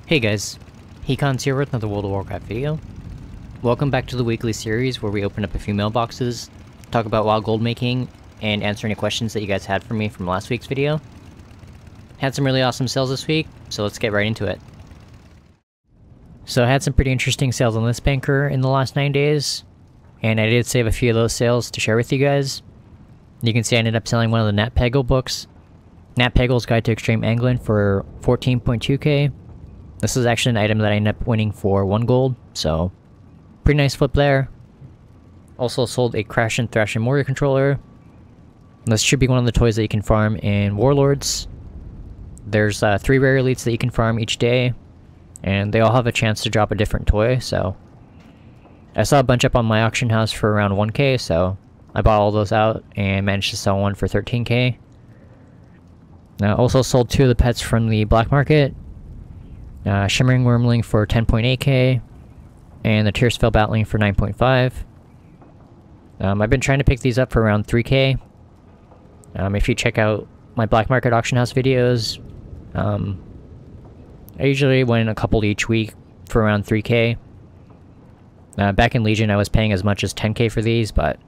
Hey guys, Hecon's here with another World of Warcraft video. Welcome back to the weekly series where we open up a few mailboxes, talk about WoW gold making, and answer any questions that you guys had for me from last week's video. Had some really awesome sales this week, so let's get right into it. So I had some pretty interesting sales on this banker in the last 9 days, and I did save a few of those sales to share with you guys. You can see I ended up selling one of the Nat Peggle books, Nat Peggle's Guide to Extreme Angling, for 14.2k. This is actually an item that I ended up winning for 1 gold, so pretty nice flip there. Also sold a Crash and Thrash and Warrior controller. This should be one of the toys that you can farm in Warlords. There's 3 rare elites that you can farm each day, and they all have a chance to drop a different toy, so I saw a bunch up on my auction house for around 1k, so I bought all those out and managed to sell one for 13k. Now, also sold 2 of the pets from the black market. Shimmering Wormling for 10.8k, and the Tearspell Batling for 9.5. I've been trying to pick these up for around 3k. If you check out my black market auction house videos, I usually win a couple each week for around 3k. Back in Legion I was paying as much as 10k for these, but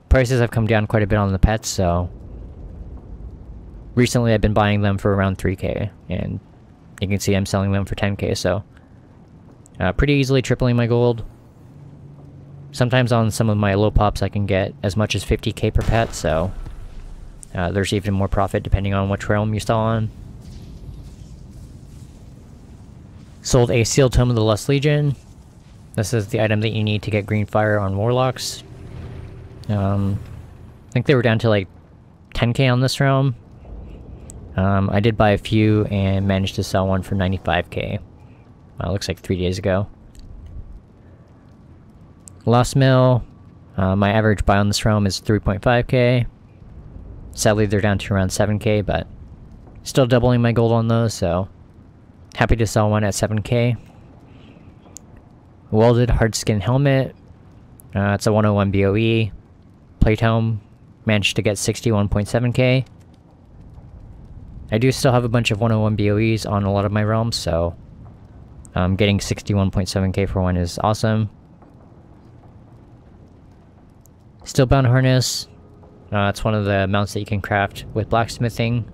prices have come down quite a bit on the pets, so recently I've been buying them for around 3k, and you can see I'm selling them for 10k, so pretty easily tripling my gold. Sometimes on some of my low pops I can get as much as 50k per pet, so there's even more profit depending on which realm you sell on. Sold a Sealed Tome of the Lust Legion. This is the item that you need to get green fire on Warlocks. I think they were down to like 10k on this realm. I did buy a few and managed to sell one for 95k. Looks like 3 days ago. Lost Mill. My average buy on this realm is 3.5k. Sadly, they're down to around 7k, but still doubling my gold on those, so happy to sell one at 7k. Welded Hardskin Helmet. It's a 101 BOE. Plate Helm. Managed to get 61.7k. I do still have a bunch of 101 BOEs on a lot of my realms, so getting 61.7k for one is awesome. Steelbound Harness. It's one of the mounts that you can craft with blacksmithing.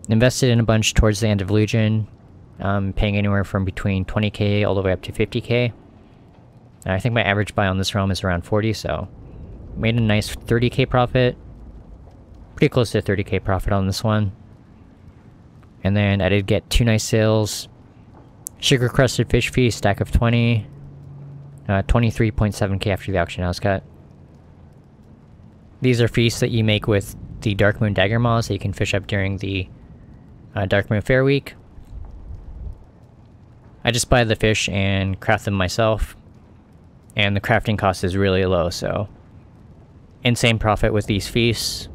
Invested in a bunch towards the end of Legion, paying anywhere from between 20k all the way up to 50k. I think my average buy on this realm is around 40, so made a nice 30k profit. Pretty close to 30k profit on this one. And then I did get 2 nice sales. Sugar Crusted Fish Feast, stack of 20. 23.7k after the auction house cut. These are feasts that you make with the Darkmoon Dagger Maws that you can fish up during the Darkmoon Fair Week. I just buy the fish and craft them myself. And the crafting cost is really low, so insane profit with these feasts.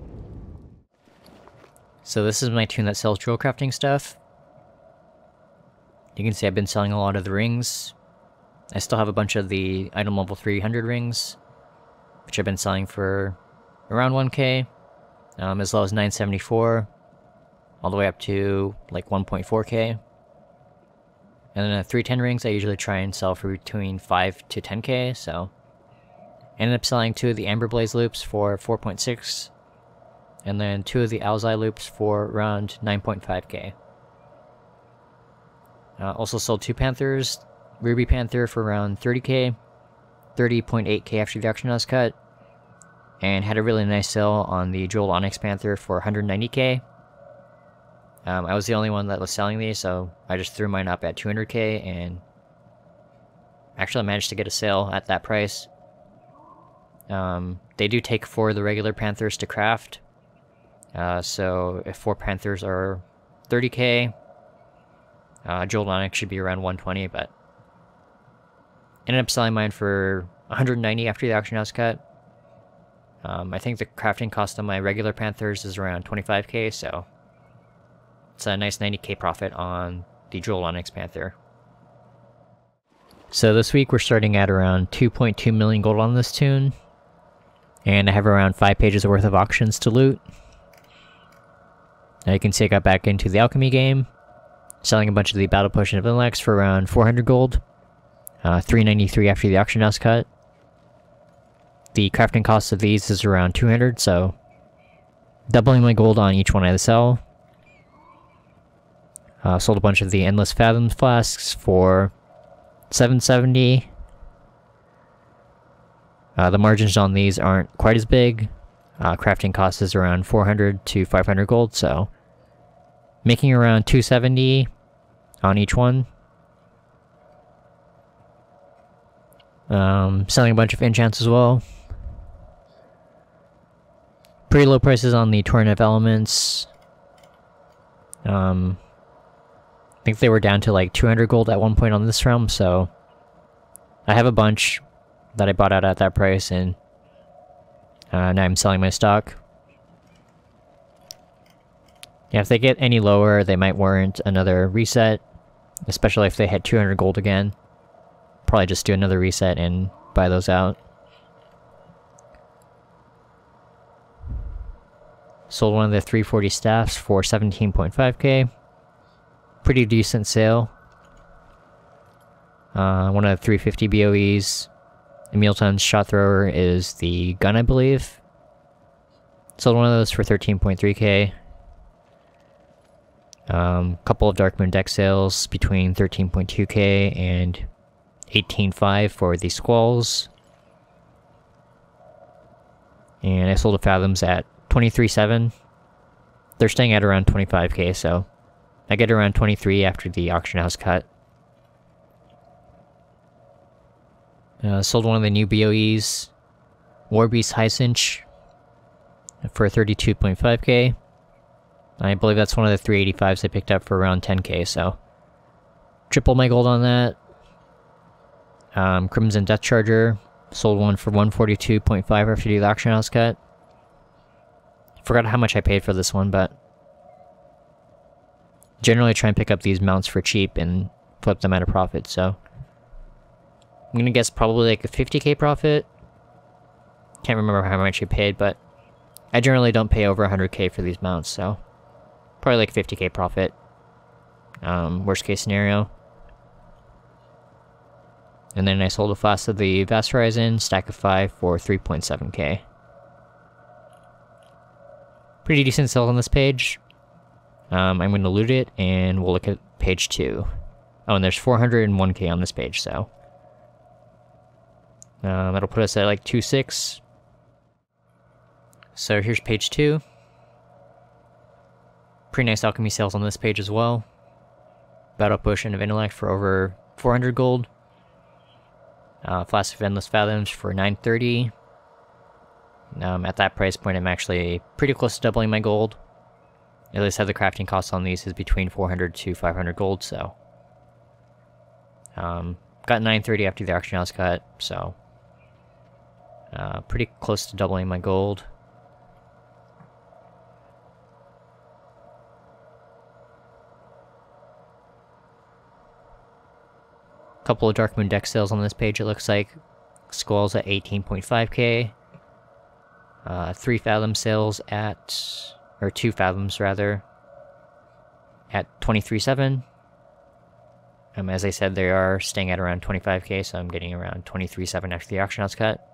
So this is my tune that sells drill crafting stuff. You can see I've been selling a lot of the rings. I still have a bunch of the item level 300 rings, which I've been selling for around 1k, as low as 974, all the way up to like 1.4k. And then the 310 rings I usually try and sell for between 5 to 10k, so I ended up selling 2 of the Amber Blaze loops for 4.6. And then 2 of the Owl's Eye loops for around 9.5k. Also sold 2 Panthers. Ruby Panther for around 30k. 30.8k after the auction house cut. And had a really nice sale on the Jewel Onyx Panther for 190k. I was the only one that was selling these, so I just threw mine up at 200k and actually managed to get a sale at that price. They do take 4 of the regular Panthers to craft. So if 4 Panthers are 30k, Jewel Onyx should be around 120, but ended up selling mine for 190 after the auction house cut. I think the crafting cost on my regular Panthers is around 25k, so it's a nice 90k profit on the Jewel Onyx Panther. So this week we're starting at around 2.2 million gold on this tune, and I have around 5 pages worth of auctions to loot. Now you can see I got back into the alchemy game. Selling a bunch of the Battle Potion of Intellects for around 400 gold. 393 after the auction house cut. The crafting cost of these is around 200, so doubling my gold on each one I sell. Sold a bunch of the Endless Fathoms flasks for 770. The margins on these aren't quite as big. Crafting cost is around 400 to 500 gold, so making around 270 on each one. Selling a bunch of enchants as well. Pretty low prices on the Torrent of Elements. I think they were down to like 200 gold at one point on this realm, so I have a bunch that I bought out at that price, and now I'm selling my stock. Yeah, if they get any lower, they might warrant another reset, especially if they hit 200 gold again. Probably just do another reset and buy those out. Sold one of the 340 staffs for 17.5k. Pretty decent sale. One of the 350 BOEs. Emilton's shot thrower is the gun, I believe. Sold one of those for 13.3k. Couple of Darkmoon deck sales between 13.2k and 18.5 for the Squalls. And I sold the Fathoms at 23.7. They're staying at around 25k, so I get around 23 after the auction house cut. Sold one of the new BOEs, Warbeast Highcinch, for 32.5k. I believe that's one of the 385s I picked up for around 10k, so triple my gold on that. Crimson Death Charger, sold one for 142.5 after the auction house cut. Forgot how much I paid for this one, but generally I try and pick up these mounts for cheap and flip them at a profit, so I'm gonna guess probably like a 50k profit. Can't remember how much I paid, but I generally don't pay over 100k for these mounts, so probably like 50k profit. Worst case scenario. And then I sold a flask of the Vast Horizon, stack of 5 for 3.7k. Pretty decent sale on this page. I'm going to loot it, and we'll look at page 2. Oh, and there's 401k on this page, so that'll put us at like 2.6. So here's page 2. Pretty nice alchemy sales on this page as well. Battle Potion of Intellect for over 400 gold. Flask of Endless Fathoms for 930. At that price point, I'm actually pretty close to doubling my gold. At least, the crafting cost on these is between 400 to 500 gold, so got 930 after the auction house cut, so pretty close to doubling my gold. Couple of Darkmoon deck sales on this page, it looks like. Squalls at 18.5k. 3 Fathom sales at, or 2 Fathoms rather, at 23.7. As I said, they are staying at around 25k, so I'm getting around 23.7 after the auction house cut.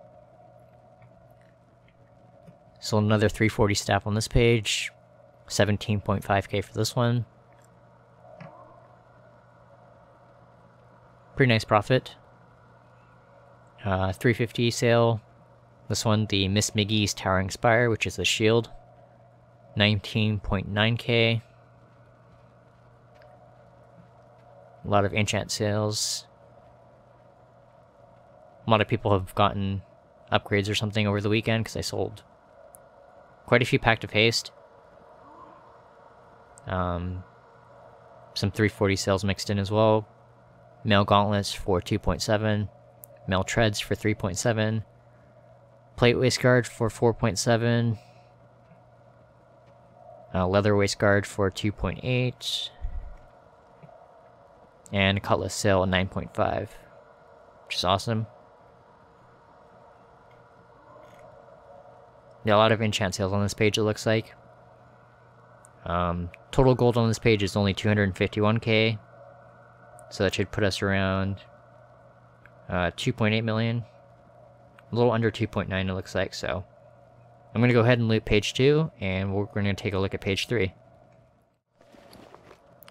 Sold another 340 staff on this page. 17.5k for this one. Pretty nice profit. 350 sale. This one, the Miss Miggy's Towering Spire, which is the shield. 19.9k. A lot of enchant sales. A lot of people have gotten upgrades or something over the weekend because I sold quite a few Pact of Haste. Some 340 sales mixed in as well. Mail Gauntlets for 2.7. Mail Treads for 3.7. Plate Waistguard for 4.7. Leather Waistguard for 2.8. And Cutlass sale at 9.5. Which is awesome. Yeah, a lot of enchant sales on this page, it looks like. Total gold on this page is only 251k, so that should put us around 2.8 million. A little under 2.9 it looks like, so I'm going to go ahead and loot page 2, and we're going to take a look at page 3.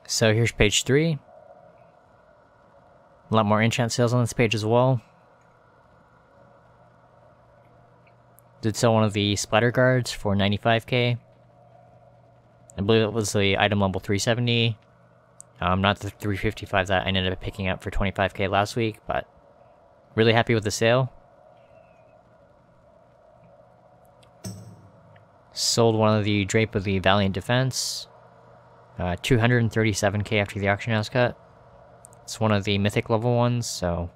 So here's page 3. A lot more enchant sales on this page as well. Did sell one of the splatter guards for 95k. I believe it was the item level 370. Not the 355 that I ended up picking up for 25k last week, but really happy with the sale. Sold one of the Drape of the Valiant Defense. 237k after the auction house cut. It's one of the mythic level ones, so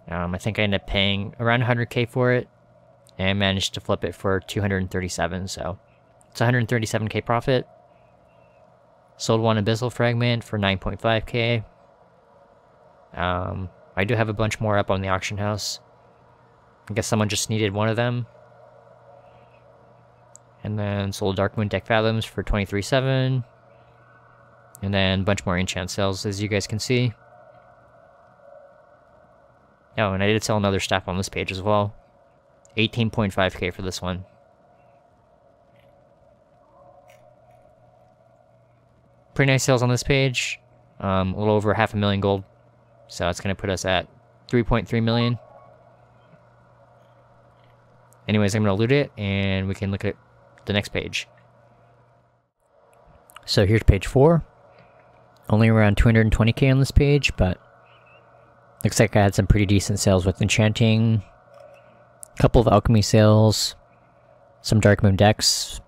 I think I ended up paying around 100k for it, and managed to flip it for 237, so it's 137k profit. Sold one Abyssal Fragment for 9.5k. I do have a bunch more up on the auction house. I guess someone just needed one of them. And then sold Darkmoon Deck Fathoms for 23.7. And then a bunch more enchant sales, as you guys can see. Oh, and I did sell another staff on this page as well. 18.5k for this one. Pretty nice sales on this page. A little over 500,000 gold. So it's going to put us at 3.3 million. Anyways, I'm going to loot it, and we can look at the next page. So here's page 4. Only around 220k on this page, but looks like I had some pretty decent sales with enchanting. A couple of alchemy sales, some Darkmoon decks,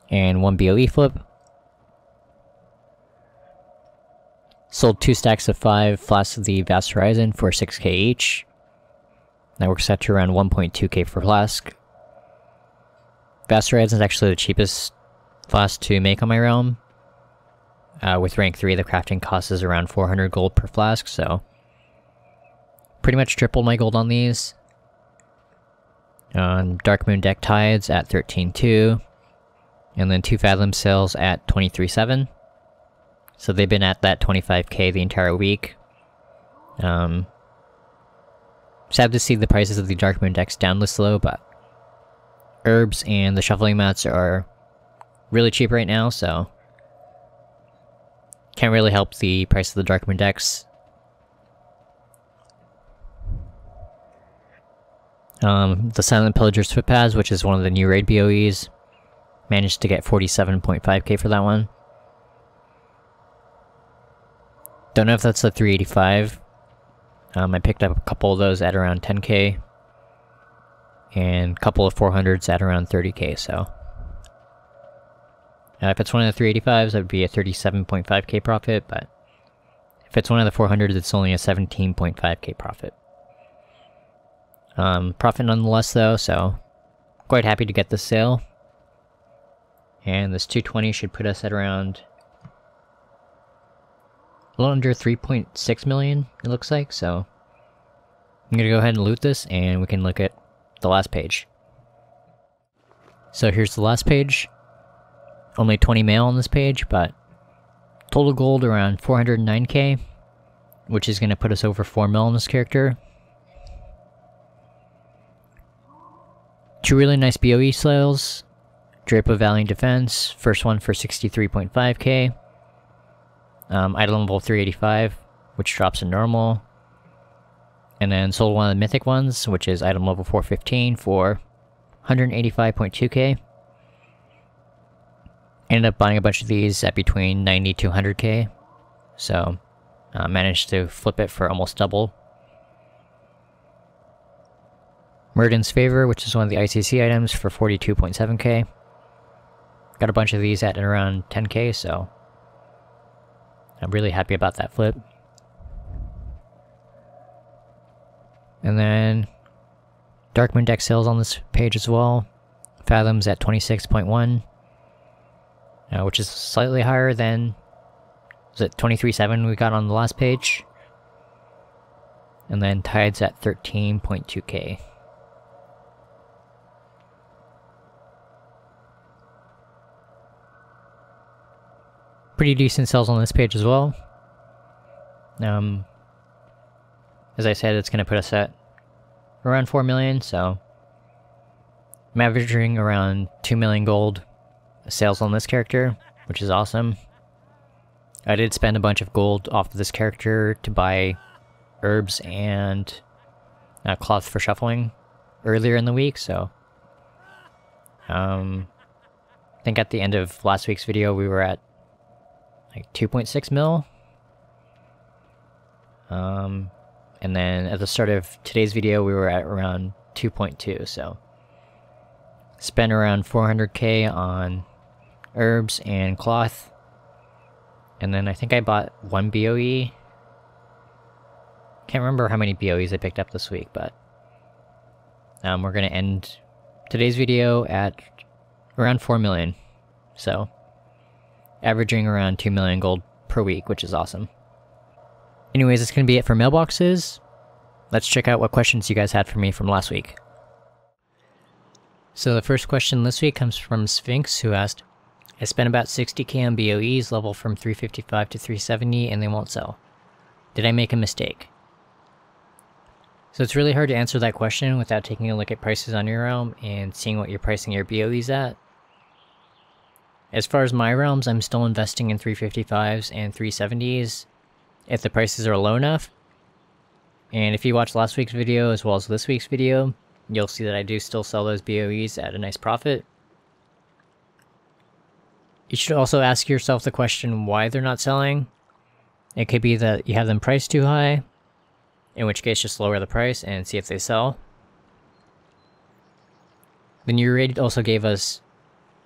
and one BOE flip. Sold 2 stacks of 5 flasks of the Vast Horizon for 6k each. That works out to around 1.2k per flask. Vast Horizon is actually the cheapest flask to make on my realm. With rank 3, the crafting cost is around 400 gold per flask, so pretty much tripled my gold on these. Darkmoon Deck Tides at 13.2, and then 2 Fathom Sales at 23.7. So they've been at that 25k the entire week. Sad to see the prices of the Darkmoon decks down this low, but herbs and the shuffling mats are really cheap right now, so can't really help the price of the Darkmoon decks. The Silent Pillager's Footpaths, which is one of the new raid BOEs, managed to get 47.5k for that one. Don't know if that's the 385. I picked up a couple of those at around 10k, and a couple of 400s at around 30k, so if it's one of the 385s, that would be a 37.5k profit, but if it's one of the 400s, it's only a 17.5k profit. Profit nonetheless though, so quite happy to get this sale. And this 220 should put us at around a little under 3.6 million, it looks like, so I'm gonna go ahead and loot this, and we can look at the last page. So here's the last page. Only 20 mail on this page, but total gold around 409k, which is gonna put us over 4 mil on this character. 2 really nice BOE sales. Drape of Valiant Defense, first one for 63.5k. Item level 385, which drops in normal. And then sold one of the mythic ones, which is item level 415 for 185.2k. Ended up buying a bunch of these at between 90 to 100k. So, managed to flip it for almost double. Murden's Favor, which is one of the ICC items, for 42.7k. Got a bunch of these at around 10k, so I'm really happy about that flip. And then Darkmoon Deck sales on this page as well. Fathoms at 26.1, which is slightly higher than, was it 23.7 we got on the last page? And then Tides at 13.2k. Pretty decent sales on this page as well. As I said, it's going to put us at around 4 million, so I'm averaging around 2 million gold sales on this character, which is awesome. I did spend a bunch of gold off of this character to buy herbs and cloth for shuffling earlier in the week, so I think at the end of last week's video we were at like 2.6 mil. And then at the start of today's video we were at around 2.2, so spent around 400k on herbs and cloth. And then I think I bought 1 BOE. Can't remember how many BOEs I picked up this week, but we're gonna end today's video at around 4 million. So averaging around 2 million gold per week, which is awesome. Anyways, that's gonna be it for mailboxes. Let's check out what questions you guys had for me from last week. So the first question this week comes from Sphinx, who asked, I spent about 60k on BOEs, level from 355 to 370, and they won't sell. Did I make a mistake? So it's really hard to answer that question without taking a look at prices on your realm and seeing what you're pricing your BOEs at. As far as my realms, I'm still investing in 355s and 370s if the prices are low enough. And if you watch last week's video as well as this week's video, you'll see that I do still sell those BOEs at a nice profit. You should also ask yourself the question why they're not selling. It could be that you have them priced too high, in which case just lower the price and see if they sell. The new raid also gave us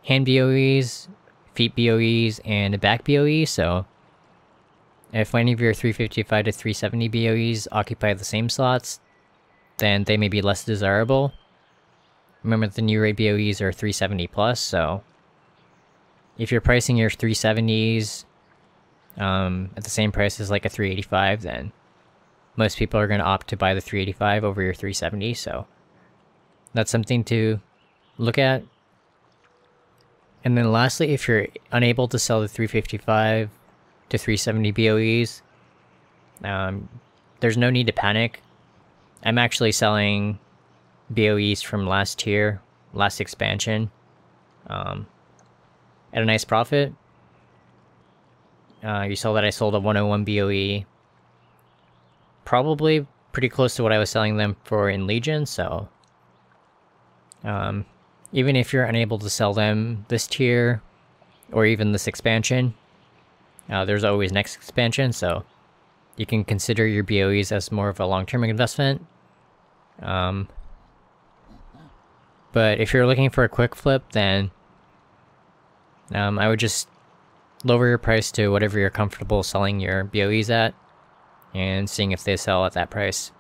hand BOEs, feet BOEs, and a back BOE, so if any of your 355 to 370 BOEs occupy the same slots, then they may be less desirable. Remember that the new raid BOEs are 370 plus, so if you're pricing your 370s at the same price as like a 385, then most people are going to opt to buy the 385 over your 370, so that's something to look at. And then lastly, if you're unable to sell the 355 to 370 BOEs, there's no need to panic. I'm actually selling BOEs from last tier, last expansion, at a nice profit. You saw that I sold a 101 BOE, probably pretty close to what I was selling them for in Legion, so even if you're unable to sell them this tier, or even this expansion, there's always next expansion, so you can consider your BOEs as more of a long-term investment. But if you're looking for a quick flip, then I would just lower your price to whatever you're comfortable selling your BOEs at, and seeing if they sell at that price.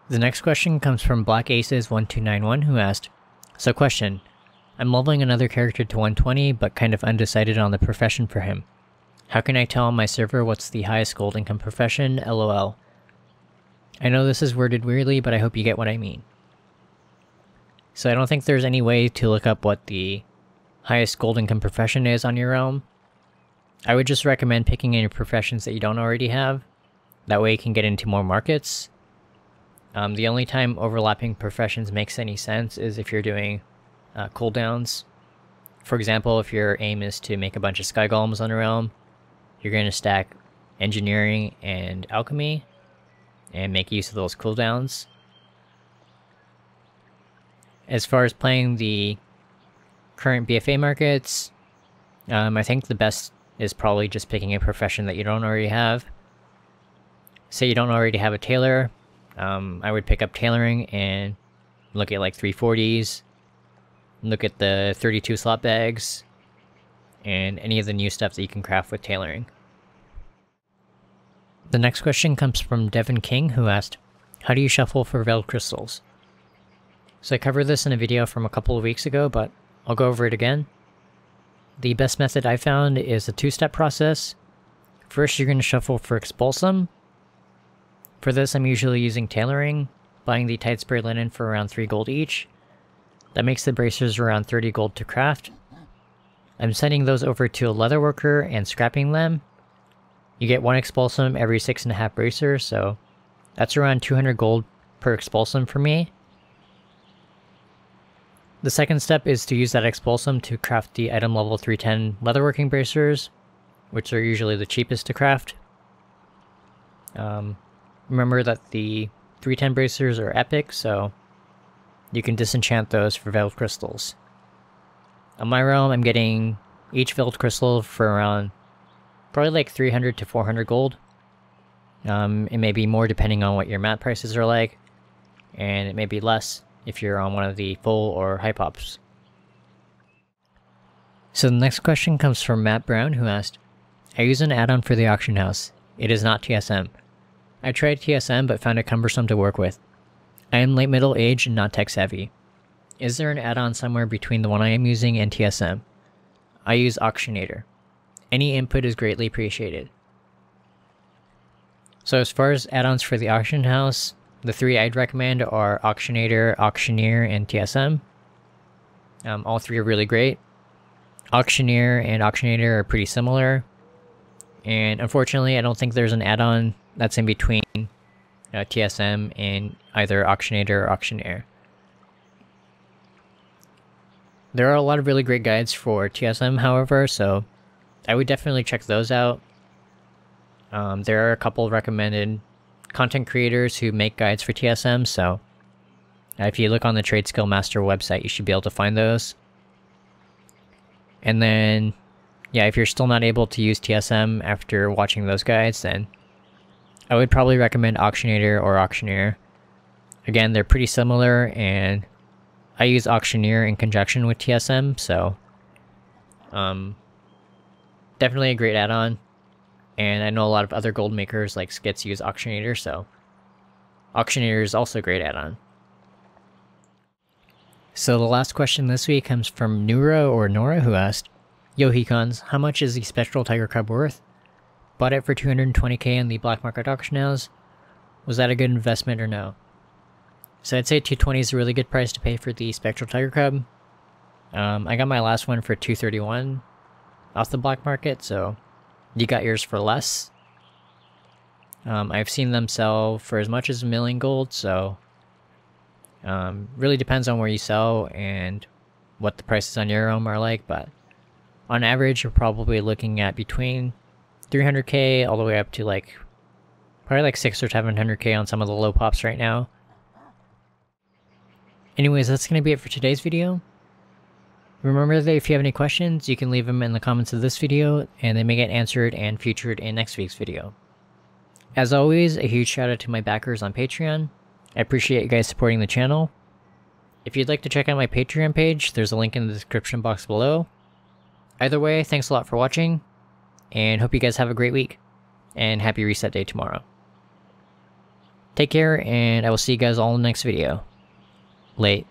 The next question comes from Black Aces 1291, who asked, so question, I'm leveling another character to 120, but kind of undecided on the profession for him. How can I tell on my server what's the highest gold income profession? LOL. I know this is worded weirdly, but I hope you get what I mean. So I don't think there's any way to look up what the highest gold income profession is on your realm. I would just recommend picking any professions that you don't already have. That way you can get into more markets. The only time overlapping professions makes any sense is if you're doing cooldowns. For example, if your aim is to make a bunch of sky golems on a realm, you're going to stack engineering and alchemy and make use of those cooldowns. As far as playing the current BFA markets, I think the best is probably just picking a profession that you don't already have. Say you don't already have a tailor, I would pick up tailoring and look at like 340s, look at the 32 slot bags, and any of the new stuff that you can craft with tailoring. The next question comes from Devin King, who asked, how do you shuffle for veiled crystals? So I covered this in a video from a couple of weeks ago, but I'll go over it again. The best method I found is a two-step process. First, you're going to shuffle for Expulsum. For this, I'm usually using tailoring, buying the tight spray linen for around 3 gold each. That makes the bracers around 30 gold to craft. I'm sending those over to a leatherworker and scrapping them. You get 1 expulsum every 6.5 bracers, so that's around 200 gold per expulsum for me. The second step is to use that expulsum to craft the item level 310 leatherworking bracers, which are usually the cheapest to craft. Remember that the 310 bracers are epic, so you can disenchant those for veiled crystals. On my realm, I'm getting each veiled crystal for around probably like 300 to 400 gold. It may be more depending on what your mat prices are like, and it may be less if you're on one of the full or high pops. So the next question comes from Matt Brown, who asked, I use an add-on for the auction house. It is not TSM. I tried TSM but found it cumbersome to work with. I am late middle age and not tech savvy. Is there an add-on somewhere between the one I am using and TSM? I use Auctionator. Any input is greatly appreciated. So as far as add-ons for the auction house, the 3 I'd recommend are Auctionator, Auctioneer, and TSM. All 3 are really great. Auctioneer and Auctionator are pretty similar. And unfortunately, I don't think there's an add-on that's in between TSM and either Auctionator or Auctioneer. There are a lot of really great guides for TSM, however, so I would definitely check those out. There are a couple of recommended content creators who make guides for TSM, so if you look on the Trade Skill Master website, you should be able to find those. And then, yeah, if you're still not able to use TSM after watching those guides, then I would probably recommend Auctionator or Auctioneer. Again, they're pretty similar, and I use Auctioneer in conjunction with TSM, so definitely a great add-on. And I know a lot of other gold makers like Skits use Auctionator, so Auctionator is also a great add-on. So the last question this week comes from Nura or Nora, who asked, Yo Hecons, how much is the Spectral Tiger Crab worth? Bought it for 220k in the black market auction house. Was that a good investment or no? So I'd say 220 is a really good price to pay for the Spectral Tiger Crab. I got my last one for 231 off the black market, so you got yours for less. I've seen them sell for as much as 1 million gold, so really depends on where you sell and what the prices on your own are like, but on average you're probably looking at between 300k all the way up to like probably like 600 or 700k on some of the low pops right now. Anyways, that's going to be it for today's video. Remember that if you have any questions, you can leave them in the comments of this video, and they may get answered and featured in next week's video. As always, a huge shout out to my backers on Patreon. I appreciate you guys supporting the channel. If you'd like to check out my Patreon page, there's a link in the description box below. Either way, thanks a lot for watching, and hope you guys have a great week, and happy reset day tomorrow. Take care, and I will see you guys all in the next video. Late.